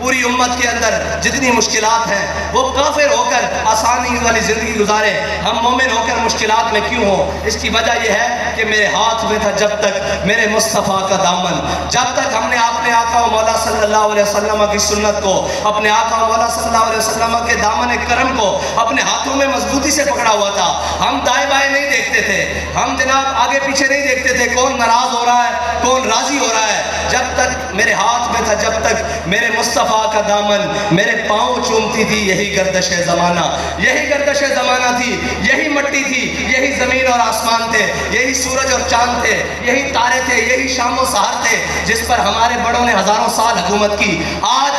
پوری امت کے اندر جتنی مشکلات ہیں وہ کافر ہو کر آسانی والی زندگی گزارے، ہم مومن ہو کر مشکلات میں کیوں ہوں؟ اس کی وجہ یہ ہے کہ میرے ہاتھ میں تھا جب تک میرے مصطفیٰ کا دامن، جب تک ہم نے اپنے آقا و مولا صلی اللہ علیہ وسلم کی سنت کو، اپنے آقا و مولا صلی اللہ علیہ وسلم کے دامن کرم کو اپنے ہاتھوں میں مضبوطی سے پکڑا ہوا تھا۔ ہم دائیں بائیں نہیں دیکھتے تھے، ہم جناب آگے پیچھے نہیں دیکھتے تھے کون ناراض ہو رہا ہے کون راضی ہو رہا ہے۔ جب تک میرے ہاتھ میں تھا، جب تک میرے مصطفیٰ کا دامن، میرے پاؤں چومتی تھی یہی گردش زمانہ، یہی گردش زمانہ تھی، یہی مٹی تھی، یہی زمین اور آسمان تھے، یہی سورج اور چاند تھے، یہی تارے تھے، یہی شام و سحر تھے جس پر ہمارے بڑوں نے ہزاروں سال حکومت کی۔ آج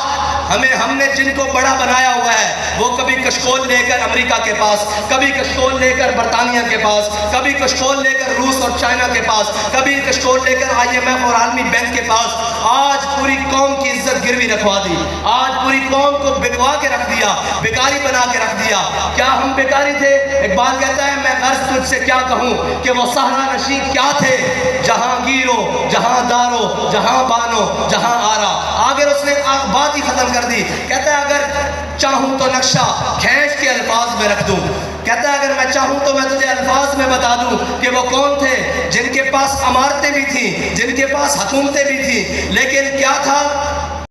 ہم نے جن کو بڑا بنایا ہوا ہے وہ کبھی کشکول لے کر امریکہ کے پاس، کبھی کشکول لے کر برطانیہ کے پاس، کبھی کشکول لے کر روس اور چائنا کے پاس، کبھی کشکول لے کر IMF اور عالمی بینک کے پاس۔ آج پوری قوم کی عزت گروی رکھوا دی، آج پوری قوم کو بکوا کے رکھ دیا، بیکاری بنا کے رکھ دیا۔ کیا ہم بیکاری تھے؟ اقبال کہتا ہے میں غرض تجھ سے کیا کہوں کہ وہ صحرا نشین کیا تھے، جہاں گیرو جہاں دارو جہاں بانو جہاں آرا۔ آگر اس نے بات ہی ختم کر دی، کہتا ہے اگر چاہوں تو نقشہ کھینچ کے الفاظ میں رکھ دوں، کہتا ہے اگر میں چاہوں تو میں تجھے الفاظ میں بتا دوں کہ وہ کون تھے جن کے پاس عمارتیں بھی تھیں، جن کے پاس حکومتیں بھی تھیں، لیکن کیا تھا